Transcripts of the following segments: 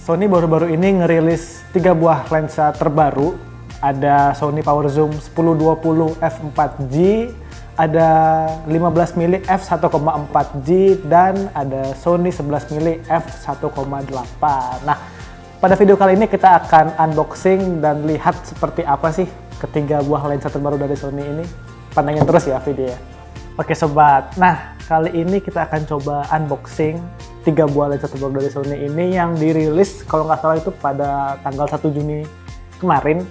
Sony baru-baru ini ngerilis 3 buah lensa terbaru. Ada Sony PowerZoom 1020 f4G, ada 15 mili f1.4G, dan ada Sony 11 mili f1.8. Nah, pada video kali ini kita akan unboxing dan lihat seperti apa sih ketiga buah lensa terbaru dari Sony ini. Pantengin terus ya videonya. Oke sobat, nah kali ini kita akan coba unboxing 3 buah lensa terbaru dari Sony ini yang dirilis kalau nggak salah itu pada tanggal 1 Juni kemarin.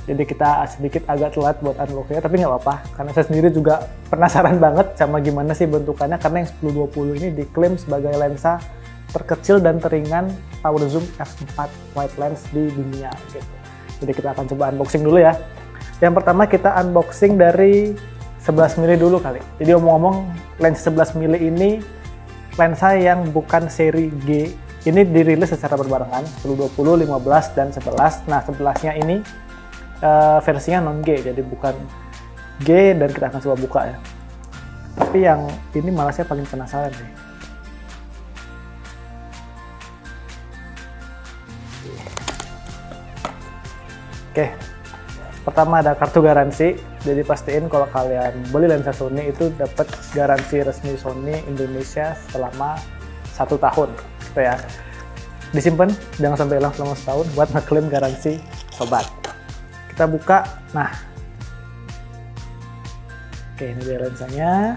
Jadi kita sedikit agak telat buat unboxingnya, tapi nggak apa-apa karena saya sendiri juga penasaran banget sama gimana sih bentukannya, karena yang 1020 ini diklaim sebagai lensa terkecil dan teringan PowerZoom f4 wide lens di dunia gitu. Jadi kita akan coba unboxing dulu ya. Yang pertama kita unboxing dari 11 mili dulu kali. Jadi omong-omong lensa 11 mili ini lensa yang bukan seri G. Ini dirilis secara berbarengan 1020, 15 dan 11. Nah 11-nya ini versinya non G, jadi bukan G, dan kita akan coba buka ya. Tapi yang ini malah saya paling penasaran nih. Oke, pertama ada kartu garansi. Jadi pastiin kalau kalian beli lensa Sony itu dapat garansi resmi Sony Indonesia selama 1 tahun gitu ya. Disimpan, jangan sampai hilang selama setahun buat ngeklaim garansi sobat. Kita buka. Nah, oke, ini dia lensanya.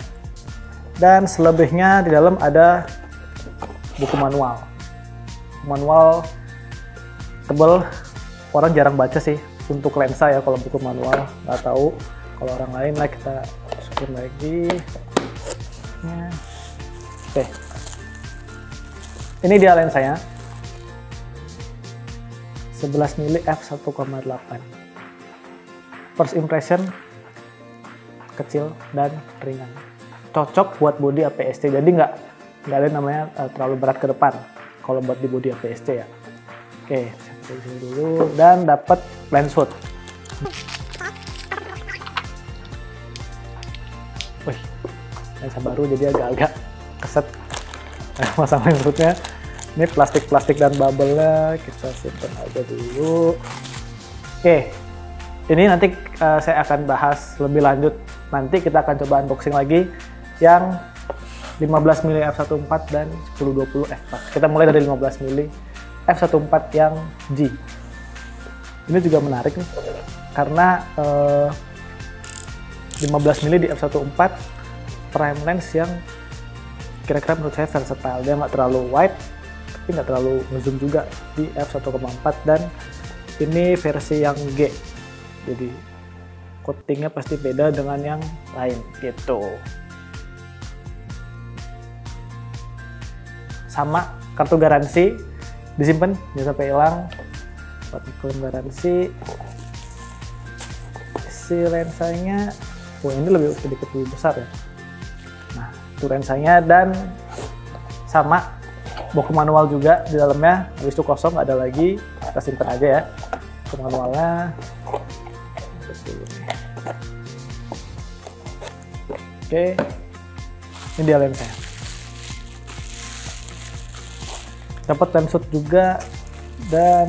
Dan selebihnya di dalam ada buku manual. Manual tebal, orang jarang baca sih untuk lensa ya kalau buku manual, nggak tahu kalau orang lain. Lah kita masukin lagi. Oke, ini dia lensanya 11 mili f1.8. First impression kecil dan ringan, cocok buat body APS-C. Jadi nggak ada namanya terlalu berat ke depan kalau buat di body APS-C ya. Oke, saya sini dulu, dan dapat lens hood. Wih, lensa baru jadi agak-agak keset masang lens hoodnya. Ini plastik dan bubble-nya kita simpan aja dulu. Oke, ini nanti saya akan bahas lebih lanjut. Nanti kita akan coba unboxing lagi yang 15 mili f1.4 dan 1020 f4. Kita mulai dari 15 mili f1.4 yang G. Ini juga menarik nih, karena 15 mili di f1.4 prime lens yang kira-kira menurut saya versatile. Dia nggak terlalu wide, tapi nggak terlalu ngezoom juga di f1.4, dan ini versi yang G. Jadi coatingnya pasti beda dengan yang lain gitu. Sama kartu garansi disimpan jangan sampai hilang buat klaim garansi. Si lensanya, ini sedikit lebih besar ya. Nah itu lensanya, dan sama buku manual juga di dalamnya. Habis itu kosong, nggak ada lagi, kita simpan aja ya buku manualnya. Oke, ini dia lensanya. Dapat lens hood juga, dan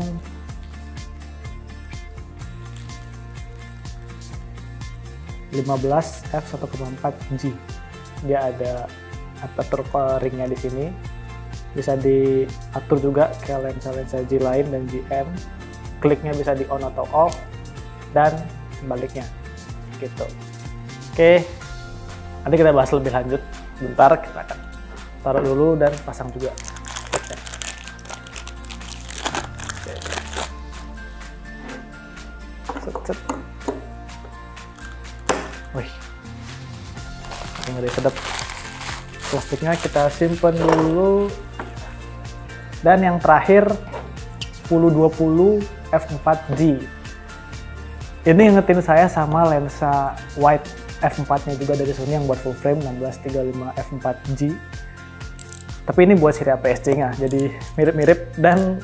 f1.4G. Dia ada aperture ringnya di sini. Bisa diatur juga kayak lensa-lensa G lain dan GM. Kliknya bisa di on atau off, dan sebaliknya gitu. Oke, nanti kita bahas lebih lanjut. Bentar, kita akan taruh dulu dan pasang juga. Wih, ngeri sedap. Plastiknya kita simpan dulu. Dan yang terakhir 1020 f4G. Ini ngingetin saya sama lensa wide f4-nya juga dari Sony yang buat full frame 1635 f4G. Tapi ini buat seri APS-C-nya, jadi mirip-mirip, dan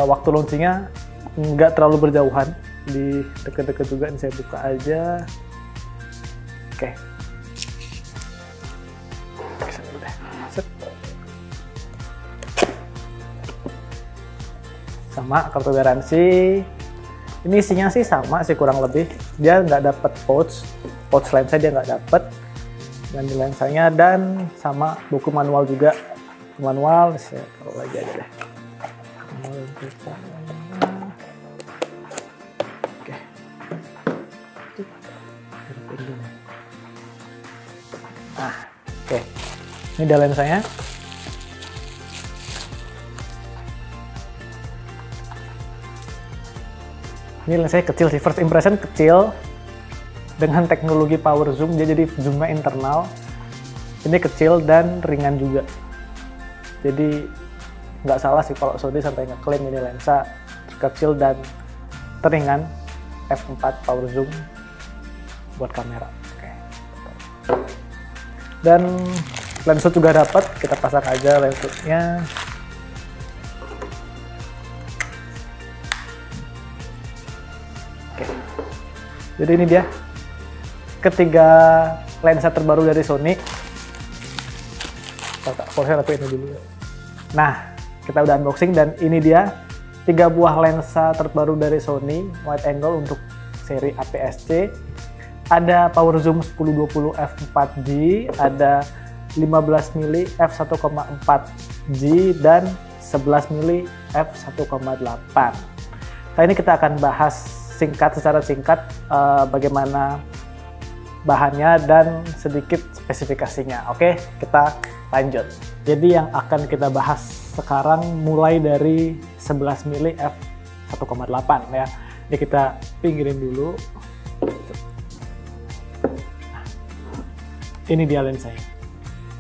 waktu launchingnya nggak terlalu berjauhan, di deket-deket juga. Ini saya buka aja. Oke. sama kartu garansi. Ini isinya sih sama sih kurang lebih. Dia nggak dapat pouch lensa dia nggak dapat. Dan di lensanya dan sama buku manual juga. Manual saya taruh lagi aja deh. Oke. Nah, oke. Ini dia lensanya. Ini lensanya kecil sih, first impression kecil. Dengan teknologi power zoom, dia jadi zoomnya internal. Ini kecil dan ringan juga. Jadi nggak salah sih kalau Sony sampai ngeklaim ini lensa kecil dan teringan f4 power zoom buat kamera. Oke. Dan lens hood juga dapat, kita pasang aja lens hoodnya. Oke. Jadi ini dia ketiga lensa terbaru dari Sony. Kalau saya ini dulu. Nah, kita udah unboxing dan ini dia 3 buah lensa terbaru dari Sony wide angle untuk seri APS-C. Ada power zoom 10-20 f4G, ada 15 mili f1,4G dan 11 mili f1,8. Kali ini kita akan bahas secara singkat bagaimana bahannya dan sedikit spesifikasinya. Oke, kita lanjut. Jadi yang akan kita bahas sekarang mulai dari 11 mili f1,8 ya. Ini kita pinggirin dulu. Ini dia lensanya.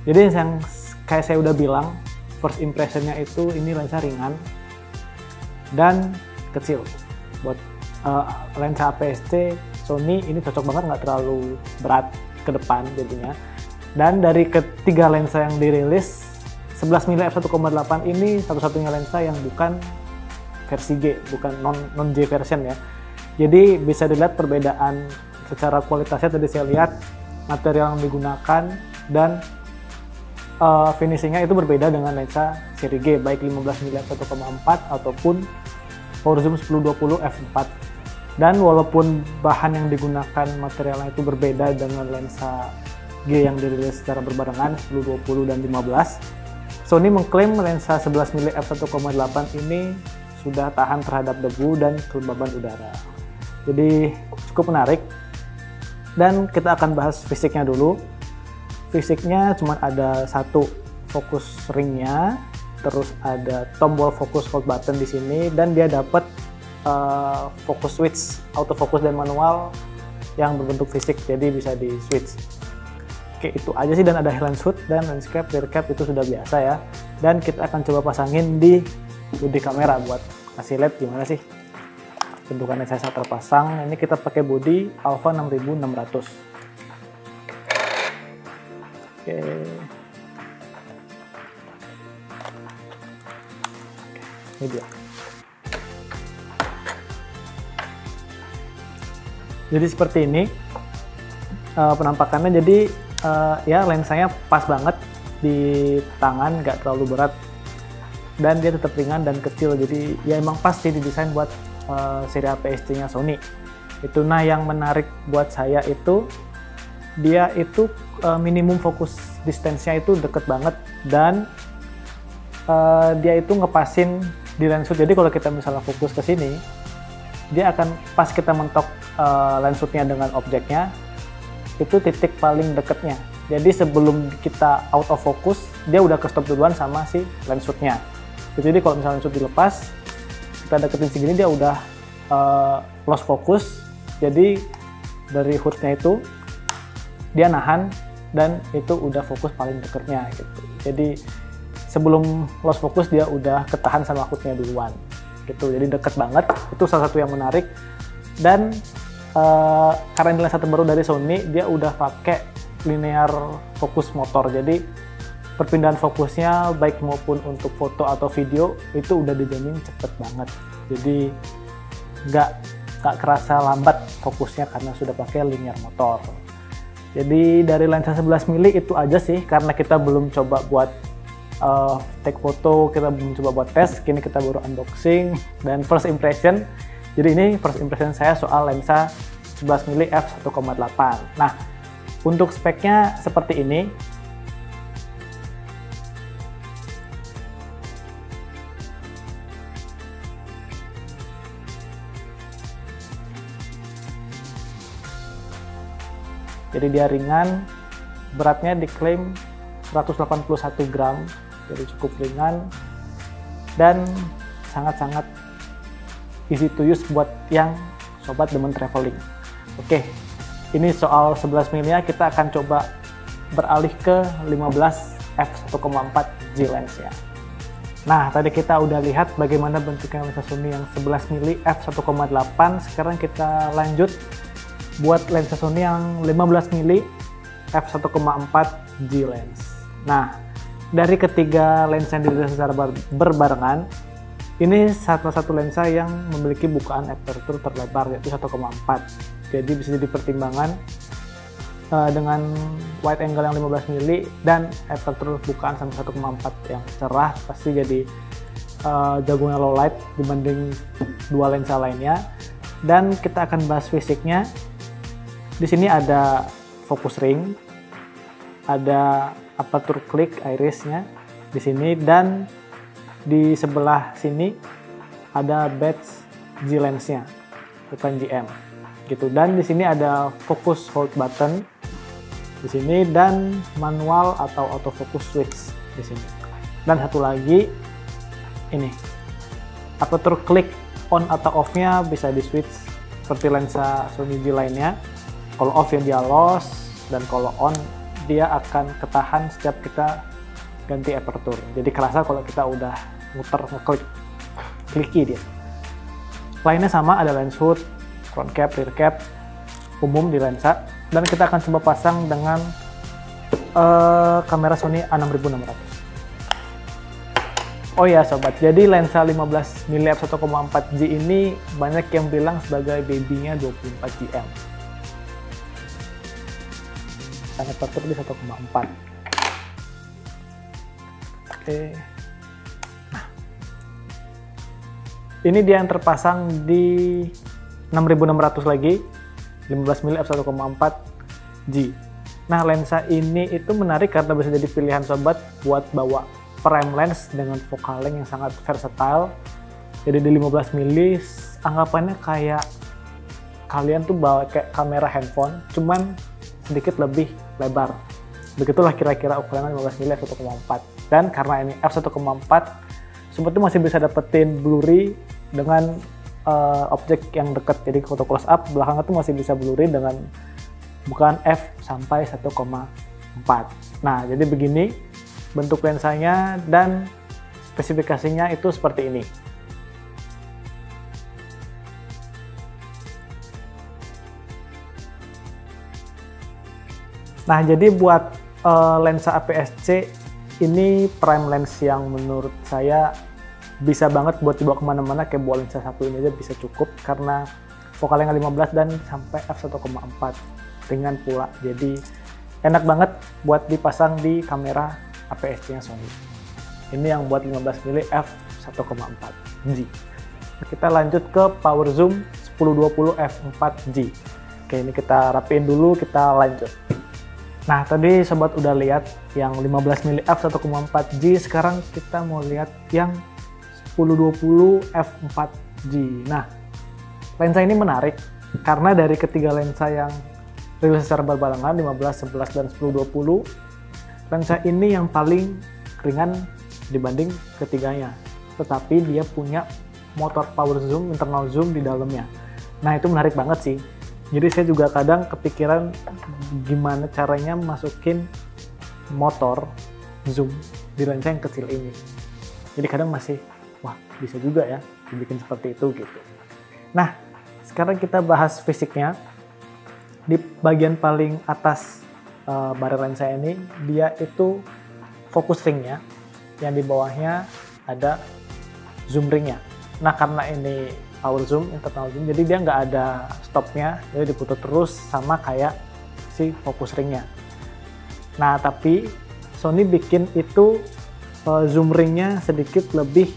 Jadi yang kayak saya udah bilang, first impressionnya itu ini lensa ringan dan kecil. Buat lensa APS-C Sony ini cocok banget, nggak terlalu berat ke depan jadinya. Dan dari ketiga lensa yang dirilis, 11 mili f1,8 ini satu-satunya lensa yang bukan versi G, bukan non J version ya. Jadi bisa dilihat perbedaan secara kualitasnya. Tadi saya lihat material yang digunakan dan finishingnya itu berbeda dengan lensa seri G, baik 15 mili f1,4 ataupun power zoom 10-20 f4. Dan walaupun bahan yang digunakan materialnya itu berbeda dengan lensa G yang dirilis secara berbarengan 10, 20, dan 15, Sony mengklaim lensa 11 mili f1,8 ini sudah tahan terhadap debu dan kelembaban udara. Jadi cukup menarik. Dan kita akan bahas fisiknya dulu. Fisiknya cuma ada satu fokus ringnya, terus ada tombol fokus hold button di sini, dan dia dapat fokus switch, autofocus dan manual yang berbentuk fisik, jadi bisa di switch. Oke, itu aja sih. Dan ada lens hood dan lens cap, rear cap itu sudah biasa ya. Dan kita akan coba pasangin di bodi kamera buat kasih lihat gimana sih bentukan lensa saat terpasang. Ini kita pakai bodi Alpha 6600. Oke. Ini dia. Jadi seperti ini penampakannya. Jadi ya lensanya pas banget di tangan, nggak terlalu berat dan dia tetap ringan dan kecil. Jadi ya emang pasti didesain buat seri APS-C-nya Sony. Itu nah yang menarik buat saya itu dia itu minimum fokus distance-nya itu deket banget dan dia itu ngepasin di lens hood. Jadi kalau kita misalnya fokus ke sini, dia akan pas kita mentok lens hood-nya dengan objeknya, itu titik paling deketnya. Jadi sebelum kita out of focus, dia udah ke stop duluan sama si lens hood-nya. Jadi kalau misalnya lens hood dilepas, kita deketin segini, dia udah lost focus. Jadi dari hood-nya itu dia nahan dan itu udah fokus paling deketnya gitu. Jadi sebelum lost focus dia udah ketahan sama hood-nya duluan gitu. Jadi deket banget. Itu salah satu yang menarik. Dan karena ini lensa terbaru dari Sony, dia udah pakai linear fokus motor. Jadi perpindahan fokusnya baik maupun untuk foto atau video itu udah dijamin cepet banget. Jadi nggak kerasa lambat fokusnya karena sudah pakai linear motor. Jadi dari lensa 11 mili itu aja sih, karena kita belum coba buat take foto, kita mencoba buat tes, kini kita baru unboxing dan first impression. Jadi ini first impression saya soal lensa 11 mili f1.8. Nah, untuk speknya seperti ini. Jadi dia ringan, beratnya diklaim 181 gram, jadi cukup ringan dan sangat-sangat easy to use buat yang sobat demen traveling. Oke, ini soal 11 mili, kita akan coba beralih ke 15 f1.4 G lens ya. Nah, tadi kita udah lihat bagaimana bentuknya lensa Sony yang 11 mili f1.8. Sekarang kita lanjut buat lensa Sony yang 15 mili f1.4 G lens. Nah, dari ketiga lensa yang dirilis secara berbarengan, ini satu lensa yang memiliki bukaan aperture terlebar, yaitu 1.4. Jadi bisa jadi pertimbangan dengan wide angle yang 15 mili dan aperture bukaan sampai 1.4 yang cerah, pasti jadi jagonya low light dibanding dua lensa lainnya. Dan kita akan bahas fisiknya. Di sini ada focus ring, ada aperture click irisnya di sini, dan di sebelah sini ada badge G lensnya, bukan GM gitu. Dan di sini ada focus hold button di sini dan manual atau autofocus switch di sini. Dan satu lagi ini aperture click on atau off-nya bisa di switch seperti lensa Sony G lainnya. Kalau off ya dia loss, dan kalau on dia akan ketahan setiap kita ganti aperture. Jadi kerasa kalau kita udah muter ngeklik, kliki dia. Lainnya sama, ada lens hood, front cap, rear cap, umum di lensa. Dan kita akan coba pasang dengan kamera Sony A6600. Oh ya sobat, jadi lensa 15 mili f1.4 G ini banyak yang bilang sebagai babynya 24 GM. Aperture di 1.4. Oke. Nah, ini dia yang terpasang di 6600 lagi, 15 mili f1.4 G. Nah, lensa ini itu menarik karena bisa jadi pilihan sobat buat bawa prime lens dengan focal length yang sangat versatile. Jadi di 15 mili anggapannya kayak kalian tuh bawa kayak kamera handphone, cuman sedikit lebih lebar. Begitulah kira-kira ukuran 15 mili f1.4. Dan karena ini f1.4, sobat itu masih bisa dapetin blurry dengan objek yang dekat. Jadi foto close up belakangnya tuh masih bisa blurry dengan bukaan f sampai 1.4. Nah, jadi begini bentuk lensanya dan spesifikasinya itu seperti ini. Nah, jadi buat lensa APS-C ini prime lens yang menurut saya bisa banget buat dibawa kemana-mana, kayak bawa lensa satu ini aja bisa cukup karena focal length 15 dan sampai f1.4 ringan pula. Jadi enak banget buat dipasang di kamera APS-C-nya Sony. Ini yang buat 15 mili f1.4 G. Kita lanjut ke power zoom 1020 f4G. Oke, ini kita rapiin dulu, kita lanjut. Nah, tadi sobat udah lihat yang 15 mili f1.4G, sekarang kita mau lihat yang 1020 f4G. Nah, lensa ini menarik karena dari ketiga lensa yang rilis secara berbarengan 15, 11, dan 1020, lensa ini yang paling ringan dibanding ketiganya. Tetapi dia punya motor power zoom, internal zoom di dalamnya. Nah, itu menarik banget sih. Jadi saya juga kadang kepikiran gimana caranya masukin motor zoom di lensa yang kecil ini. Jadi kadang masih, wah bisa juga ya dibikin seperti itu gitu. Nah, sekarang kita bahas fisiknya. Di bagian paling atas barel lensa ini, dia itu fokus ringnya, yang di bawahnya ada zoom ringnya. Nah, karena ini power zoom, internal zoom, jadi dia nggak ada stopnya, jadi diputar terus sama kayak si fokus ringnya. Nah, tapi Sony bikin itu zoom ringnya sedikit lebih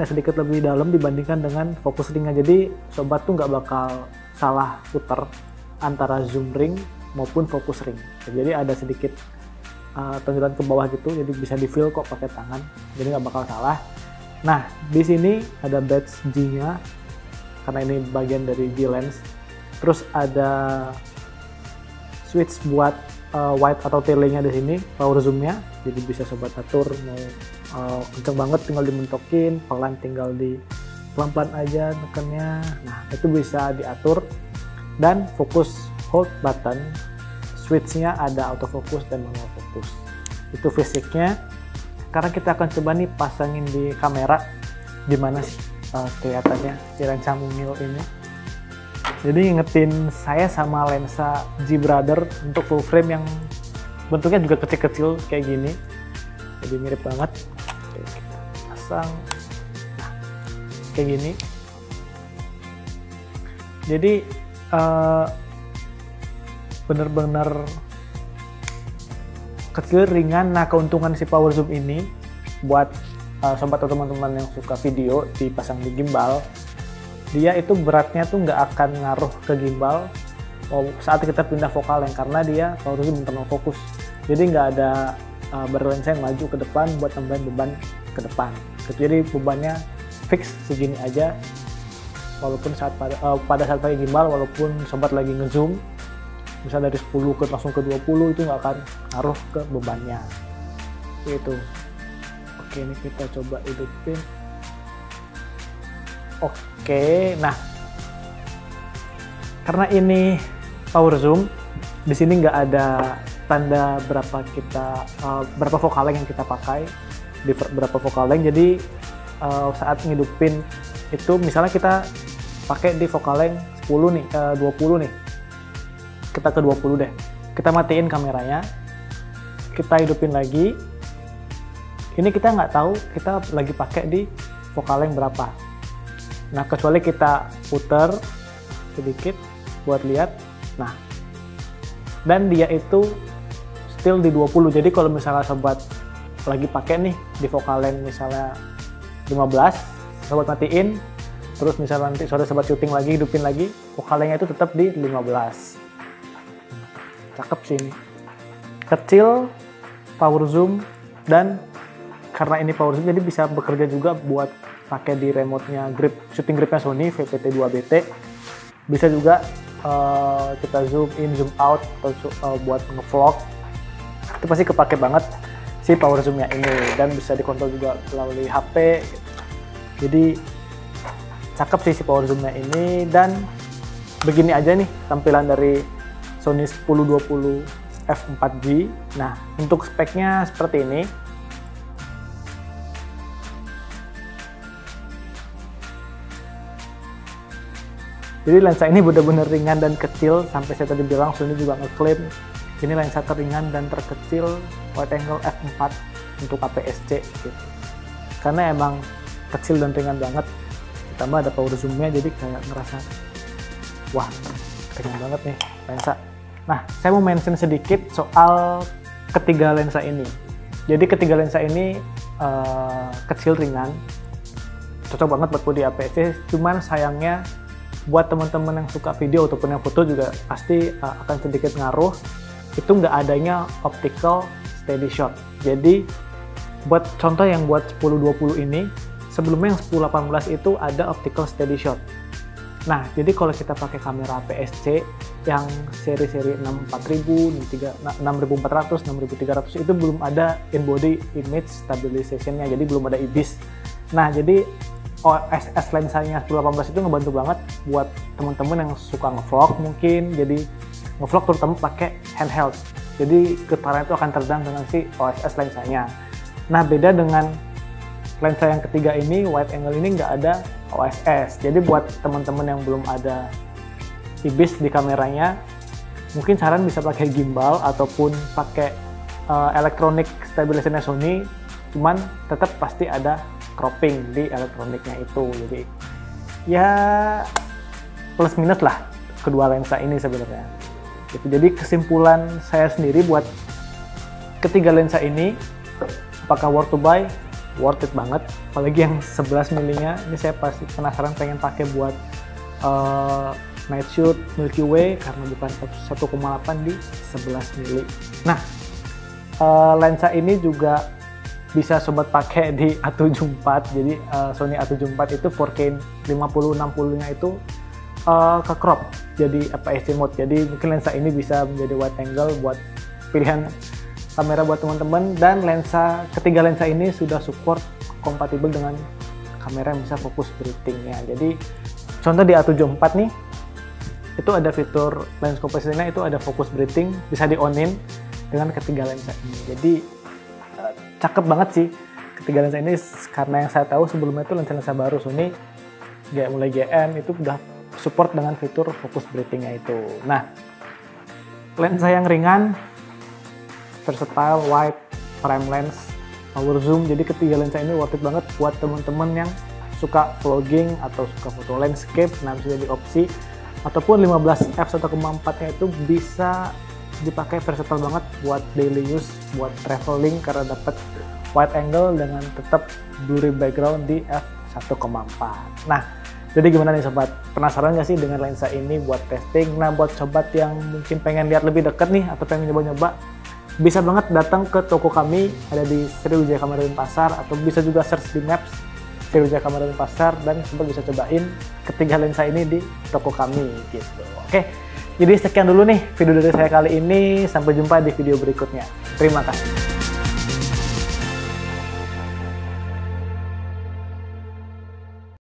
sedikit lebih dalam dibandingkan dengan fokus ringnya. Jadi sobat tuh nggak bakal salah puter antara zoom ring maupun fokus ring. Jadi ada sedikit tonjolan ke bawah gitu, jadi bisa di feel kok pakai tangan, jadi nggak bakal salah. Nah, di sini ada badge G-nya karena ini bagian dari G lens. Terus ada switch buat wide atau tele-nya di sini, power zoom-nya, jadi bisa sobat atur mau kenceng banget tinggal dimentokin, pelan tinggal di pelan-pelan aja tekannya. Nah, itu bisa diatur. Dan fokus hold button, switch-nya ada autofocus dan manual focus. Itu fisiknya. Sekarang kita akan coba nih pasangin di kamera gimana sih kelihatannya si lensa mungil ini. Jadi ngingetin saya sama lensa G Brother untuk full frame yang bentuknya juga kecil-kecil kayak gini. Jadi mirip banget. Oke, kita pasang. Nah, kayak gini. Jadi bener-bener kecil, ringan. Nah, keuntungan si power zoom ini buat sobat atau teman-teman yang suka video dipasang di gimbal, dia itu beratnya tuh nggak akan ngaruh ke gimbal saat kita pindah focal length karena dia power zoom internal fokus. Jadi nggak ada berlensa yang maju ke depan buat tambahin beban ke depan. Jadi bebannya fix segini aja, walaupun pada saat pakai gimbal, walaupun sobat lagi ngezoom misal dari 10 langsung ke 20, itu nggak akan ngaruh ke bebannya itu. Oke, ini kita coba hidupin. Oke, nah karena ini power zoom, di sini nggak ada tanda berapa focal length yang kita pakai di berapa focal length. Jadi saat ngidupin itu misalnya kita pakai di focal length 10 nih, 20 nih, kita ke 20 deh. Kita matiin kameranya, kita hidupin lagi. Ini kita nggak tahu kita lagi pakai di focal length berapa. Nah, kecuali kita puter sedikit buat lihat. Nah, dan dia itu still di 20. Jadi kalau misalnya sobat lagi pakai nih di focal length misalnya 15, sobat matiin, terus misalnya nanti sobat syuting lagi, hidupin lagi, focal length-nya itu tetap di 15. Cakep sih ini. Kecil, power zoom, dan karena ini power zoom jadi bisa bekerja juga buat pakai di remote-nya shooting gripnya Sony VPT2BT. Bisa juga kita zoom in, zoom out atau buat nge-vlog. Itu pasti kepake banget si power zoom-nya ini, dan bisa dikontrol juga melalui HP. Jadi cakep sih si power zoom-nya ini. Dan begini aja nih tampilan dari Sony 1020 f4G. Nah, untuk speknya seperti ini. Jadi lensa ini benar-benar ringan dan kecil, sampai saya tadi bilang Sony juga ngeklaim ini lensa teringan dan terkecil wide angle f4 untuk APS-C gitu. Karena emang kecil dan ringan banget, ditambah ada power zoom-nya, jadi kayak ngerasa wah, ringan banget nih lensa. Nah, saya mau mention sedikit soal ketiga lensa ini. Jadi ketiga lensa ini kecil, ringan, cocok banget buat body APS-C, cuman sayangnya buat teman-teman yang suka video ataupun yang foto juga pasti akan sedikit ngaruh, itu nggak adanya optical steady shot. Jadi buat contoh yang buat 1020 ini, sebelumnya yang 1018 itu ada optical steady shot. Nah, jadi kalau kita pakai kamera APS-C yang seri-seri 6400, 6400, 6300 itu belum ada in-body image stabilization-nya, jadi belum ada IBIS. Nah, jadi OSS lensanya 1018 itu ngebantu banget buat teman-teman yang suka ngevlog mungkin, jadi ngevlog terutama pakai handheld. Jadi getaran itu akan teredam dengan si OSS lensanya. Nah, beda dengan lensa yang ketiga ini, wide angle ini nggak ada OSS. Jadi buat teman-teman yang belum ada IBIS di kameranya, mungkin saran bisa pakai gimbal ataupun pakai electronic stabilization Sony, cuman tetap pasti ada cropping di elektroniknya itu. Jadi ya plus minus lah kedua lensa ini sebenarnya. Gitu. Jadi kesimpulan saya sendiri buat ketiga lensa ini, Apakah worth to buy? Worth it banget. Apalagi yang 11 milinya, ini saya pasti penasaran pengen pakai buat night shoot Milky Way karena bukan 1,8 di 11 mili. Nah, lensa ini juga bisa sobat pakai di A74. Jadi Sony A74 itu 4K 50-60-nya itu ke crop jadi APS-C mode. Jadi mungkin lensa ini bisa menjadi wide angle buat pilihan kamera buat teman-teman, dan ketiga lensa ini sudah support kompatibel dengan kamera yang bisa fokus breathing-nya. Jadi contoh di A74 nih, itu ada fitur lens composition-nya, itu ada focus breathing, bisa di-on-in dengan ketiga lensa ini. Jadi cakep banget sih ketiga lensa ini, karena yang saya tahu sebelumnya itu lensa-lensa baru Sony mulai GM itu udah support dengan fitur focus breathing-nya itu. Nah, lensa yang ringan, versatile, wide, prime lens, power zoom. Jadi ketiga lensa ini worth it banget buat teman-teman yang suka vlogging atau suka foto landscape. Nah, bisa jadi opsi. Ataupun 15 f1,4-nya itu bisa dipakai versatile banget buat daily use, buat traveling karena dapat wide angle dengan tetap blurry background di f1,4. Nah, jadi gimana nih sobat? Penasaran nggak sih dengan lensa ini buat testing? Nah, buat sobat yang mungkin pengen lihat lebih dekat nih atau pengen nyoba-nyoba, bisa banget datang ke toko kami, ada di Sriwijaya Kamera Denpasar, atau bisa juga search di Maps Sriwijaya Kamera Denpasar, dan sobat bisa cobain ketiga lensa ini di toko kami gitu. Oke, jadi sekian dulu nih video dari saya kali ini, sampai jumpa di video berikutnya. Terima kasih.